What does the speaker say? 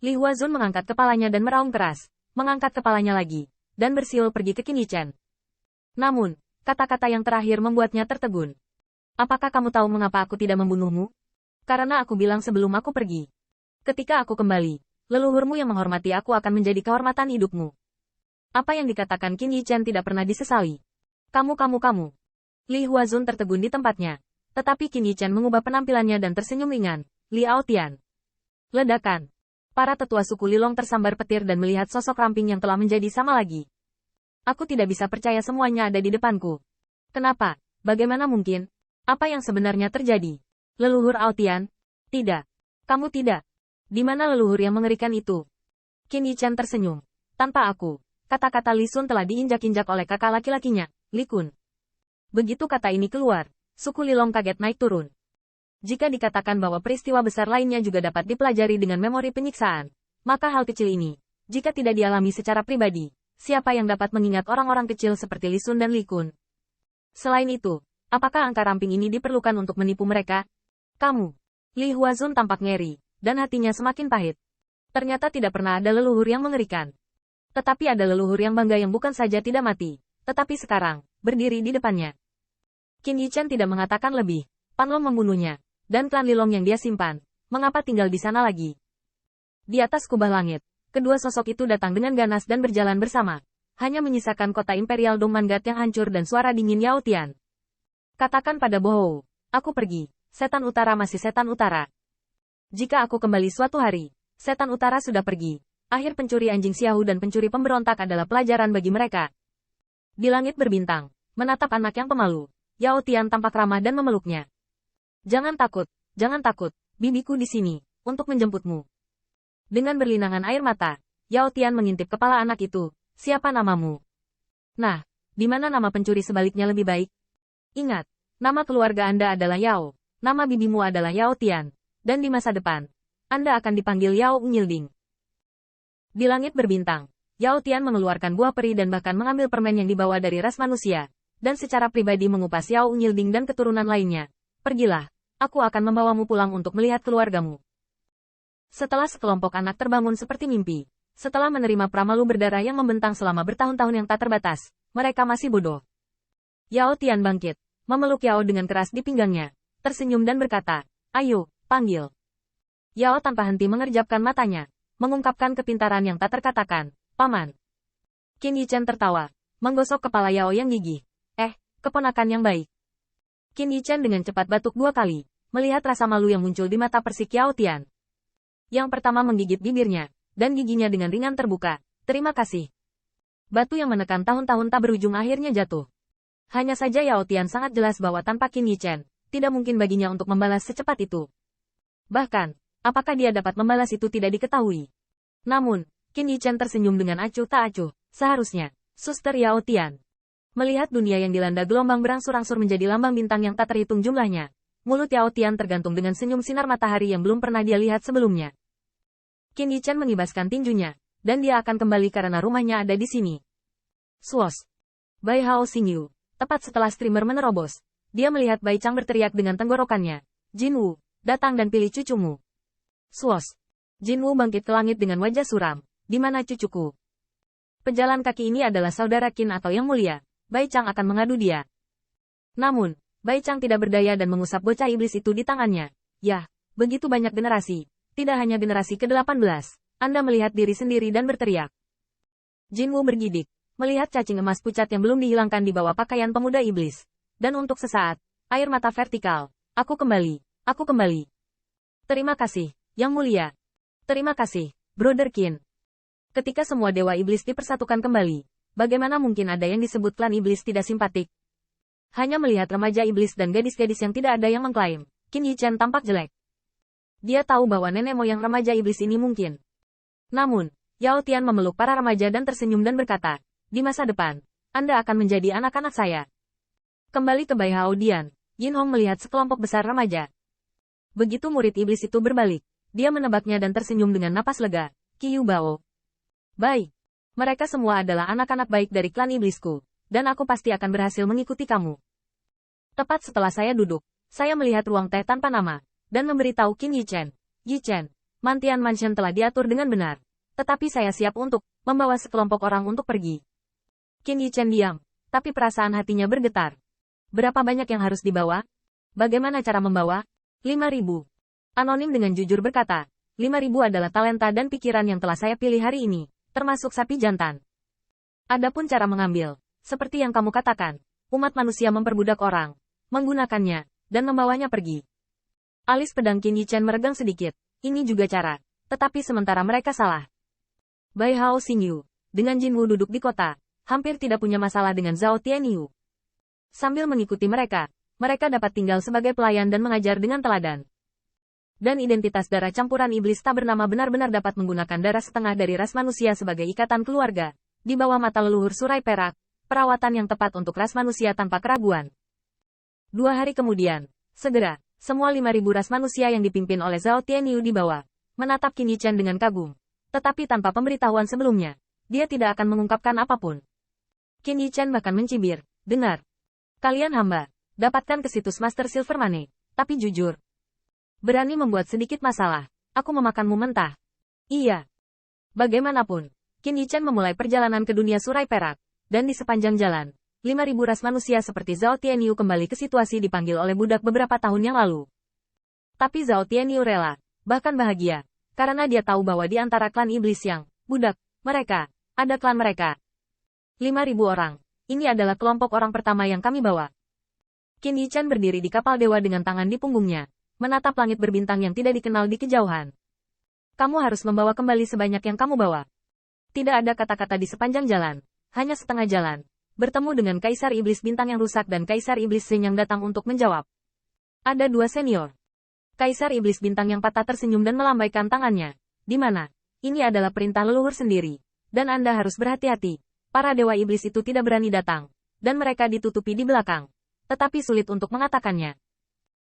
Li Huazun mengangkat kepalanya dan meraung keras, mengangkat kepalanya lagi, dan bersiul pergi ke Qin Yichen. Namun, kata-kata yang terakhir membuatnya tertegun. Apakah kamu tahu mengapa aku tidak membunuhmu? Karena aku bilang sebelum aku pergi. Ketika aku kembali, leluhurmu yang menghormati aku akan menjadi kehormatan hidupmu. Apa yang dikatakan Qin Yichen tidak pernah disesali. Kamu. Li Huazun tertegun di tempatnya. Tetapi Qin Yichen mengubah penampilannya dan tersenyum ringan. Li Aotian. Ledakan. Para tetua suku Lilong tersambar petir dan melihat sosok ramping yang telah menjadi sama lagi. Aku tidak bisa percaya semuanya ada di depanku. Kenapa? Bagaimana mungkin? Apa yang sebenarnya terjadi? Leluhur Aotian? Tidak. Kamu tidak. Di mana leluhur yang mengerikan itu? Qin Yichen tersenyum. Tanpa aku, kata-kata Li Sun telah diinjak-injak oleh kakak laki-lakinya, Li Kun. Begitu kata ini keluar, suku Lilong kaget naik turun. Jika dikatakan bahwa peristiwa besar lainnya juga dapat dipelajari dengan memori penyiksaan, maka hal kecil ini, jika tidak dialami secara pribadi, siapa yang dapat mengingat orang-orang kecil seperti Li Sun dan Li Kun? Selain itu, apakah angka ramping ini diperlukan untuk menipu mereka? Kamu. Li Huazun tampak ngeri, dan hatinya semakin pahit. Ternyata tidak pernah ada leluhur yang mengerikan. Tetapi ada leluhur yang bangga yang bukan saja tidak mati, tetapi sekarang, berdiri di depannya. Qin Yichen tidak mengatakan lebih. Panlong membunuhnya. Dan klan Lilong yang dia simpan, mengapa tinggal di sana lagi? Di atas kubah langit, kedua sosok itu datang dengan ganas dan berjalan bersama. Hanya menyisakan kota Imperial Dongmangat yang hancur dan suara dingin Yao Tian. Katakan pada Bohou, aku pergi, setan utara masih setan utara. Jika aku kembali suatu hari, setan utara sudah pergi. Akhir pencuri anjing Xiaohu dan pencuri pemberontak adalah pelajaran bagi mereka. Di langit berbintang, menatap anak yang pemalu, Yao Tian tampak ramah dan memeluknya. Jangan takut, bibiku di sini, untuk menjemputmu. Dengan berlinangan air mata, Yao Tian mengintip kepala anak itu, siapa namamu? Nah, di mana nama pencuri sebaliknya lebih baik? Ingat, nama keluarga Anda adalah Yao, nama bibimu adalah Yao Tian, dan di masa depan, Anda akan dipanggil Yao Unyilding. Di langit berbintang, Yao Tian mengeluarkan buah peri dan bahkan mengambil permen yang dibawa dari ras manusia, dan secara pribadi mengupas Yao Unyilding dan keturunan lainnya. Pergilah, aku akan membawamu pulang untuk melihat keluargamu. Setelah sekelompok anak terbangun seperti mimpi, setelah menerima pramalu berdarah yang membentang selama bertahun-tahun yang tak terbatas, mereka masih bodoh. Yao Tian bangkit, memeluk Yao dengan keras di pinggangnya, tersenyum dan berkata, ayo, panggil. Yao tanpa henti mengerjapkan matanya, mengungkapkan kepintaran yang tak terkatakan, paman. Qin Yichen tertawa, menggosok kepala Yao yang gigih. Keponakan yang baik. Qin Yichen dengan cepat batuk 2 kali, melihat rasa malu yang muncul di mata persik Yao Tian. Yang pertama menggigit bibirnya, dan giginya dengan ringan terbuka. Terima kasih. Batu yang menekan tahun-tahun tak berujung akhirnya jatuh. Hanya saja Yao Tian sangat jelas bahwa tanpa Qin Yichen, tidak mungkin baginya untuk membalas secepat itu. Bahkan, apakah dia dapat membalas itu tidak diketahui. Namun, Qin Yichen tersenyum dengan acuh tak acuh, seharusnya, Suster Yao Tian. Melihat dunia yang dilanda gelombang berangsur-angsur menjadi lambang bintang yang tak terhitung jumlahnya, mulut Yao Tian tergantung dengan senyum sinar matahari yang belum pernah dia lihat sebelumnya. Qin Yichen mengibaskan tinjunya, dan dia akan kembali karena rumahnya ada di sini. Swos. Bai Hao Xingyu, tepat setelah streamer menerobos, dia melihat Bai Chang berteriak dengan tenggorokannya, Jin Wu, datang dan pilih cucumu. Swos. Jin Wu bangkit ke langit dengan wajah suram, di mana cucuku? Pejalan kaki ini adalah saudara Qin atau yang mulia. Bai Chang akan mengadu dia. Namun, Bai Chang tidak berdaya dan mengusap bocah iblis itu di tangannya. Yah, begitu banyak generasi. Tidak hanya generasi ke-18. Anda melihat diri sendiri dan berteriak. Jin Wu bergidik, melihat cacing emas pucat yang belum dihilangkan di bawah pakaian pemuda iblis. Dan untuk sesaat, air mata vertikal. Aku kembali. Terima kasih, Yang Mulia. Terima kasih, Brother Qin. Ketika semua dewa iblis dipersatukan kembali, bagaimana mungkin ada yang disebut klan iblis tidak simpatik? Hanya melihat remaja iblis dan gadis-gadis yang tidak ada yang mengklaim, Qin Yichen tampak jelek. Dia tahu bahwa nenek moyang remaja iblis ini mungkin. Namun, Yao Tian memeluk para remaja dan tersenyum dan berkata, di masa depan, Anda akan menjadi anak-anak saya. Kembali ke Bai Hao Dian, Yin Hong melihat sekelompok besar remaja. Begitu murid iblis itu berbalik, dia menebaknya dan tersenyum dengan napas lega, Qiu Bao. Baik. Mereka semua adalah anak-anak baik dari klan iblisku, dan aku pasti akan berhasil mengikuti kamu. Tepat setelah saya duduk, saya melihat ruang teh tanpa nama, dan memberitahu Qin Yichen. Yichen, Mantian Mansion telah diatur dengan benar. Tetapi saya siap untuk membawa sekelompok orang untuk pergi. Qin Yichen diam, tapi perasaan hatinya bergetar. Berapa banyak yang harus dibawa? Bagaimana cara membawa? 5.000. Anonim dengan jujur berkata, 5.000 adalah talenta dan pikiran yang telah saya pilih hari ini, termasuk sapi jantan. Adapun cara mengambil, seperti yang kamu katakan, umat manusia memperbudak orang, menggunakannya, dan membawanya pergi. Alis pedang Qin Yichen meregang sedikit, ini juga cara, tetapi sementara mereka salah. Bai Hao Xingyu, dengan Jin Wu duduk di kota, hampir tidak punya masalah dengan Zhao Tianyu. Sambil mengikuti mereka dapat tinggal sebagai pelayan dan mengajar dengan teladan. Dan identitas darah campuran iblis tak bernama benar-benar dapat menggunakan darah setengah dari ras manusia sebagai ikatan keluarga, di bawah mata leluhur Surai Perak, perawatan yang tepat untuk ras manusia tanpa keraguan. 2 hari kemudian, segera, semua 5.000 ras manusia yang dipimpin oleh Zhao Tianyu dibawa, menatap Qin Yichen dengan kagum. Tetapi tanpa pemberitahuan sebelumnya, dia tidak akan mengungkapkan apapun. Qin Yichen bahkan mencibir, dengar. Kalian hamba, dapatkan ke situs Master Silver Money, tapi jujur. Berani membuat sedikit masalah, aku memakanmu mentah. Iya. Bagaimanapun, Qin Yichen memulai perjalanan ke dunia Surai Perak, dan di sepanjang jalan, 5.000 ras manusia seperti Zhao Tianyu kembali ke situasi dipanggil oleh budak beberapa tahun yang lalu. Tapi Zhao Tianyu rela, bahkan bahagia, karena dia tahu bahwa di antara klan iblis yang budak mereka, ada klan mereka. 5.000 orang, ini adalah kelompok orang pertama yang kami bawa. Qin Yichen berdiri di kapal dewa dengan tangan di punggungnya, menatap langit berbintang yang tidak dikenal di kejauhan. Kamu harus membawa kembali sebanyak yang kamu bawa. Tidak ada kata-kata di sepanjang jalan, hanya setengah jalan. Bertemu dengan Kaisar Iblis Bintang yang rusak dan Kaisar Iblis Sin yang datang untuk menjawab. Ada 2 senior. Kaisar Iblis Bintang yang patah tersenyum dan melambaikan tangannya. Di mana? Ini adalah perintah leluhur sendiri. Dan Anda harus berhati-hati. Para dewa iblis itu tidak berani datang. Dan mereka ditutupi di belakang. Tetapi sulit untuk mengatakannya.